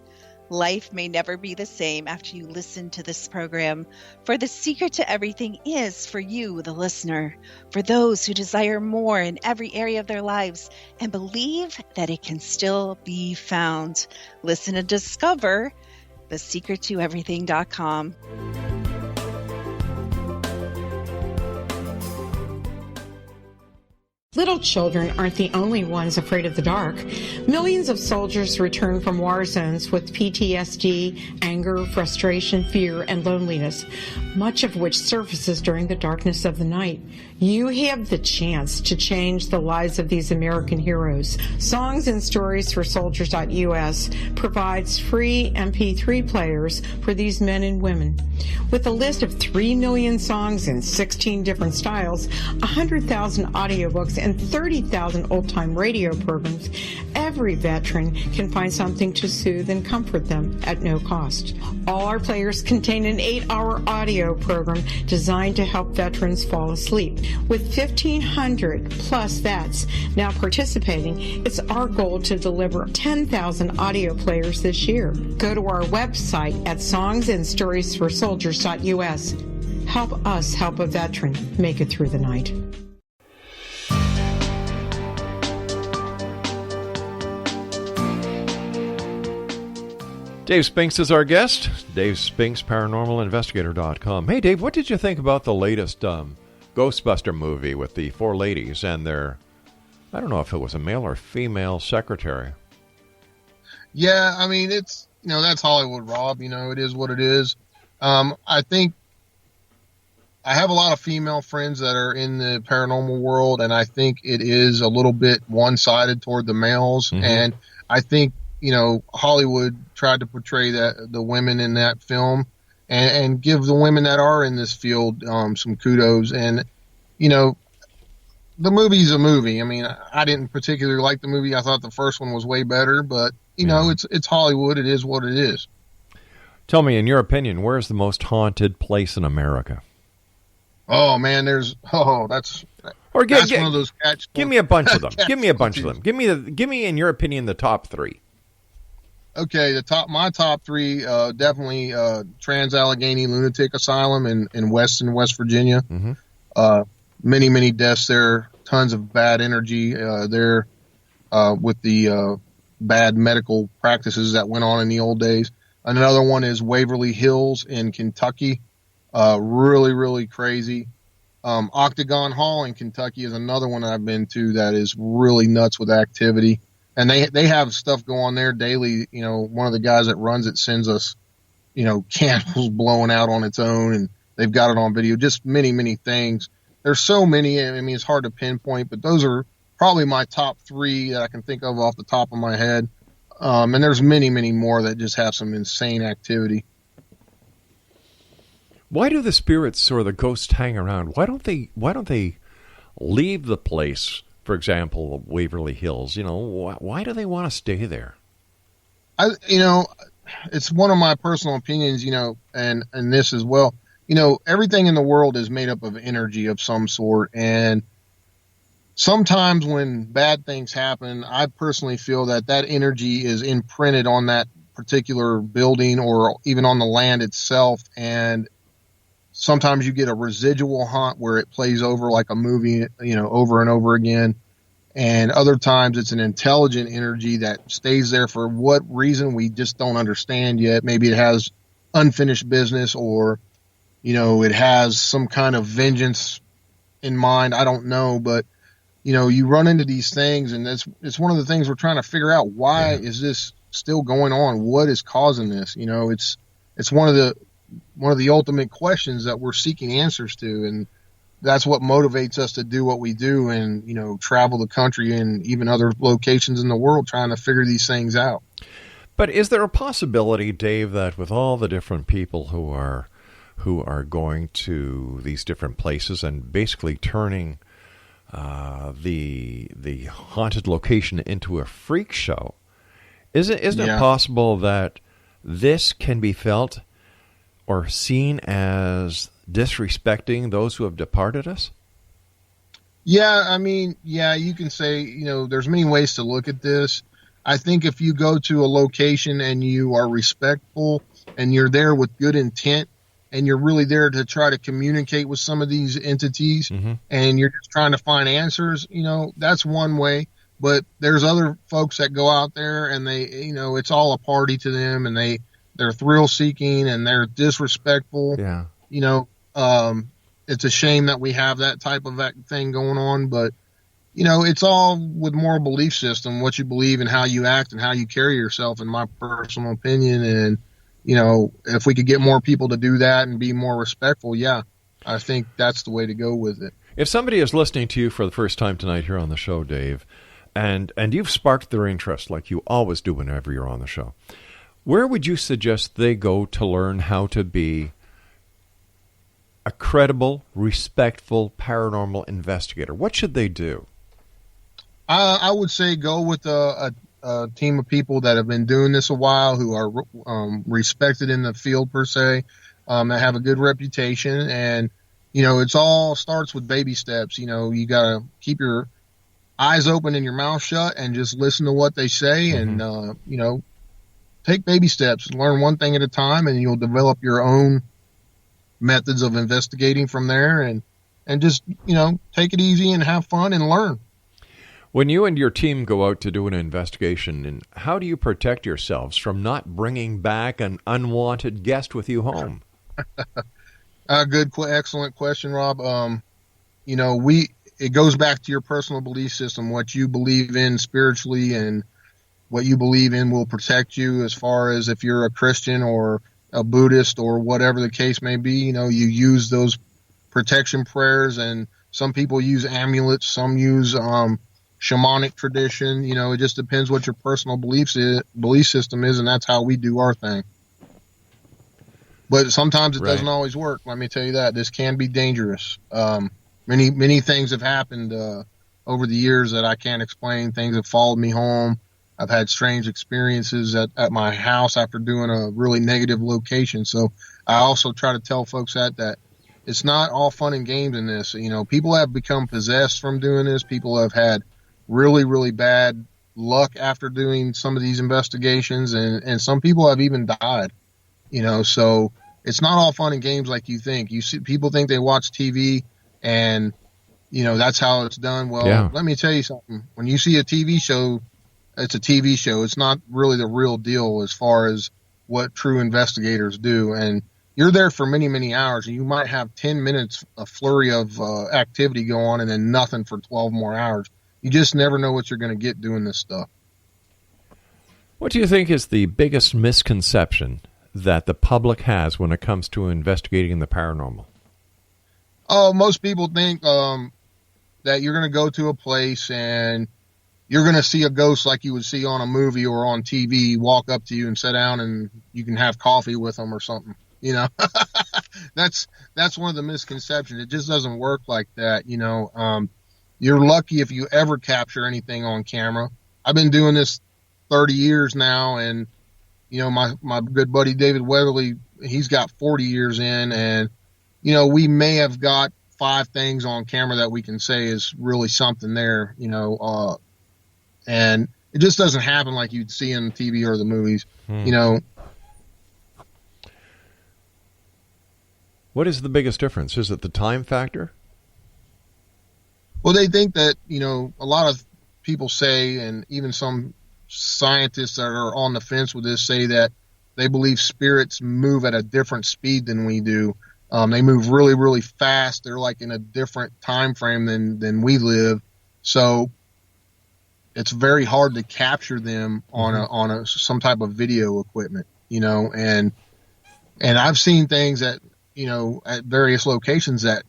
Life may never be the same after you listen to this program, for the secret to everything is for you, the listener, for those who desire more in every area of their lives and believe that it can still be found. Listen and discover thesecrettoeverything.com. Little children aren't the only ones afraid of the dark. Millions of soldiers return from war zones with PTSD, anger, frustration, fear, and loneliness, much of which surfaces during the darkness of the night. You have the chance to change the lives of these American heroes. Songs and Stories for Soldiers.us provides free MP3 players for these men and women. With a list of 3 million songs in 16 different styles, 100,000 audiobooks, and 30,000 old-time radio programs, every veteran can find something to soothe and comfort them at no cost. All our players contain an 8-hour audio program designed to help veterans fall asleep. With 1,500 plus vets now participating, it's our goal to deliver 10,000 audio players this year. Go to our website at songsandstoriesforsoldiers.us. Help us help a veteran make it through the night. Dave Spinks is our guest. Dave Spinks, ParanormalInvestigator.com. Hey, Dave, what did you think about the latest Ghostbuster movie with the 4 ladies and their, I don't know if it was a male or female secretary? Yeah, I mean, it's, that's Hollywood, Rob. It is what it is. I think I have a lot of female friends that are in the paranormal world, and I think it is a little bit one-sided toward the males. Mm-hmm. And I think, Hollywood tried to portray the women in that film and give the women that are in this field some kudos. And, the movie's a movie. I mean, I didn't particularly like the movie. I thought the first one was way better, but, it's Hollywood. It is what it is. Tell me, in your opinion, where's the most haunted place in America? Oh, man, that's one of those catch. Give me a bunch of them. Give me, in your opinion, the top 3. Okay, my top 3, definitely Trans-Allegheny Lunatic Asylum in Weston, West Virginia. Mm-hmm. Many, many deaths there, tons of bad energy there with the bad medical practices that went on in the old days. Another one is Waverly Hills in Kentucky. Really, really crazy. Octagon Hall in Kentucky is another one that I've been to that is really nuts with activity. And they have stuff go on there daily. One of the guys that runs it sends us, candles blowing out on its own, and they've got it on video. Just many, many things. There's so many. I mean, it's hard to pinpoint, but those are probably my top 3 that I can think of off the top of my head. And there's many, many more that just have some insane activity. Why do the spirits or the ghosts hang around? Why don't they leave the place? For example, Waverly Hills. Why do they want to stay there? It's one of my personal opinions. And this as well. Everything in the world is made up of energy of some sort, and sometimes when bad things happen, I personally feel that energy is imprinted on that particular building or even on the land itself, and sometimes you get a residual haunt where it plays over like a movie, over and over again. And other times it's an intelligent energy that stays there for what reason we just don't understand yet. Maybe it has unfinished business, or, it has some kind of vengeance in mind. I don't know, but you run into these things, and it's one of the things we're trying to figure out. Why is this still going on? What is causing this? It's one of the ultimate questions that we're seeking answers to, and that's what motivates us to do what we do, and travel the country and even other locations in the world trying to figure these things out. But is there a possibility, Dave, that with all the different people who are going to these different places and basically turning the haunted location into a freak show, isn't it possible that this can be felt or seen as disrespecting those who have departed us? Yeah, you can say, there's many ways to look at this. I think if you go to a location and you are respectful and you're there with good intent and you're really there to try to communicate with some of these entities, and you're just trying to find answers, that's one way. But there's other folks that go out there and they, it's all a party to them, and they're thrill seeking and they're disrespectful. Yeah. It's a shame that we have that type of thing going on, but it's all with moral belief system, what you believe and how you act and how you carry yourself, in my personal opinion. And, if we could get more people to do that and be more respectful, I think that's the way to go with it. If somebody is listening to you for the first time tonight here on the show, Dave, and you've sparked their interest like you always do whenever you're on the show, where would you suggest they go to learn how to be a credible, respectful paranormal investigator? What should they do? I would say go with a team of people that have been doing this a while, who are respected in the field per se, that have a good reputation. And, it's all starts with baby steps. You got to keep your eyes open and your mouth shut and just listen to what they say. And, take baby steps, learn one thing at a time, and you'll develop your own methods of investigating from there, and just, take it easy and have fun and learn. When you and your team go out to do an investigation, and how do you protect yourselves from not bringing back an unwanted guest with you home? Excellent question, Rob. It goes back to your personal belief system, what you believe in spiritually, and what you believe in will protect you, as far as if you're a Christian or a Buddhist or whatever the case may be. You use those protection prayers, and some people use amulets, some use shamanic tradition. It just depends what your personal belief system is, and that's how we do our thing. But sometimes it doesn't always work. Let me tell you that. This can be dangerous. Many things have happened over the years that I can't explain. Things have followed me home. I've had strange experiences at my house after doing a really negative location. So I also try to tell folks that it's not all fun and games in this. People have become possessed from doing this. People have had really, really bad luck after doing some of these investigations, and some people have even died. So it's not all fun and games like you think. You see, people think they watch TV and, that's how it's done. Well, Let me tell you something. When you see a TV show, it's a TV show. It's not really the real deal as far as what true investigators do. And you're there for many, many hours, and you might have 10 minutes, a flurry of activity go on, and then nothing for 12 more hours. You just never know what you're going to get doing this stuff. What do you think is the biggest misconception that the public has when it comes to investigating the paranormal? Oh, most people think that you're going to go to a place and you're going to see a ghost like you would see on a movie or on TV, walk up to you and sit down, and you can have coffee with them or something. That's one of the misconceptions. It just doesn't work like that. You're lucky if you ever capture anything on camera. I've been doing this 30 years now, and my good buddy David Weatherly, he's got 40 years in, and we may have got 5 things on camera that we can say is really something there, and it just doesn't happen like you'd see in TV or the movies. What is the biggest difference? Is it the time factor? Well, they think that, a lot of people say, and even some scientists that are on the fence with this say that they believe spirits move at a different speed than we do. They move really, really fast. They're like in a different time frame than we live. So it's very hard to capture them on some type of video equipment, and I've seen things that, at various locations that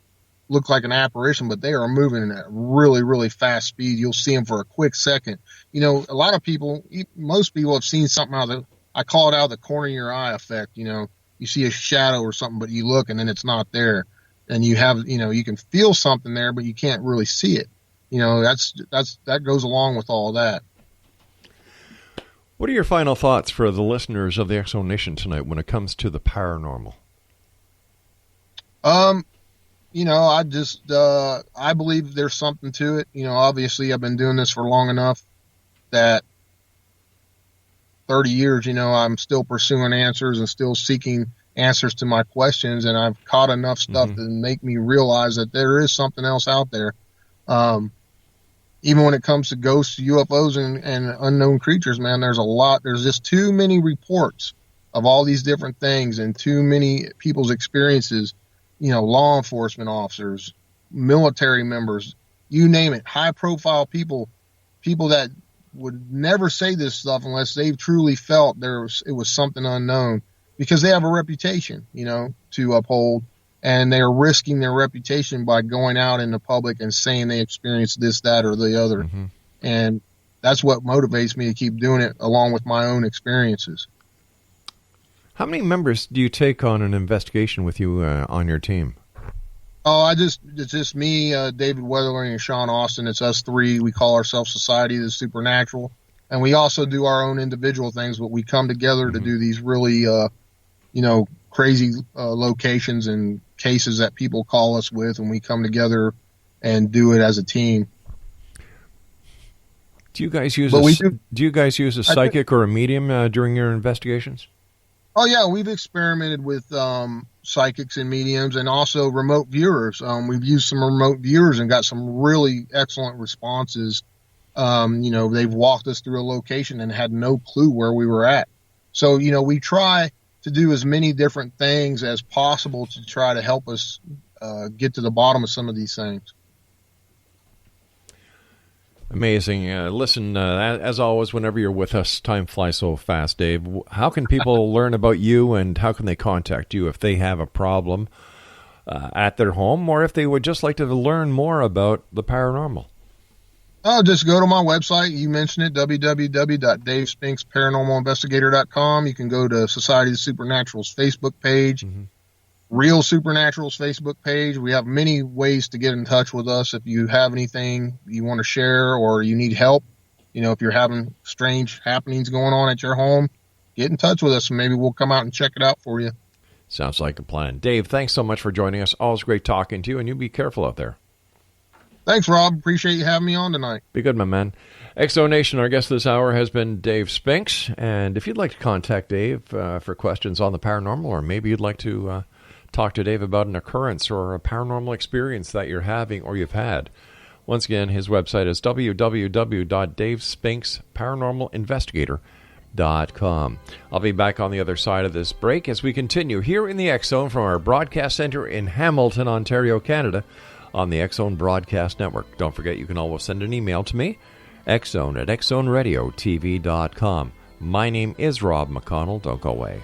look like an apparition, but they are moving at really, really fast speed. You'll see them for a quick second. A lot of people, most people have seen something I call it out of the corner of your eye effect. You see a shadow or something, but you look and then it's not there. And you have, you can feel something there, but you can't really see it. That goes along with all that. What are your final thoughts for the listeners of the X Zone Nation tonight when it comes to the paranormal? I believe there's something to it. Obviously I've been doing this for long enough that 30 years, I'm still pursuing answers and still seeking answers to my questions. And I've caught enough stuff to make me realize that there is something else out there. Even when it comes to ghosts, UFOs, and unknown creatures, man, there's just too many reports of all these different things and too many people's experiences, law enforcement officers, military members, you name it, high profile people that would never say this stuff unless they've truly felt it was something unknown, because they have a reputation, to uphold. And they are risking their reputation by going out in the public and saying they experienced this, that, or the other. And that's what motivates me to keep doing it, along with my own experiences. How many members do you take on an investigation with you on your team? Oh, it's just me, David Weatherly, and Sean Austin. It's us 3. We call ourselves Society of the Supernatural. And we also do our own individual things, but we come together to do these really, crazy locations and cases that people call us with, and we come together and do it as a team. Do you guys use a psychic or a medium during your investigations? Oh yeah, we've experimented with psychics and mediums, and also remote viewers. We've used some remote viewers and got some really excellent responses. They've walked us through a location and had no clue where we were at. So, we try to do as many different things as possible to try to help us get to the bottom of some of these things. Amazing. Listen, as always, whenever you're with us, time flies so fast, Dave. How can people learn about you, and how can they contact you if they have a problem at their home, or if they would just like to learn more about the paranormal? Oh, just go to my website. You mentioned it, www.davespinksparanormalinvestigator.com. You can go to Society of the Supernatural's Facebook page, Real Supernatural's Facebook page. We have many ways to get in touch with us. If you have anything you want to share or you need help, if you're having strange happenings going on at your home, get in touch with us and maybe we'll come out and check it out for you. Sounds like a plan. Dave, thanks so much for joining us. Always great talking to you, and you be careful out there. Thanks, Rob. Appreciate you having me on tonight. Be good, my man. X-Zone Nation, our guest this hour has been Dave Spinks. And if you'd like to contact Dave for questions on the paranormal, or maybe you'd like to talk to Dave about an occurrence or a paranormal experience that you're having or you've had, once again, his website is www.davespinksparanormalinvestigator.com. I'll be back on the other side of this break as we continue here in the X-Zone from our broadcast center in Hamilton, Ontario, Canada, on the X-Zone Broadcast Network. Don't forget, you can always send an email to me, xzone@xzoneradiotv.com. My name is Rob McConnell. Don't go away.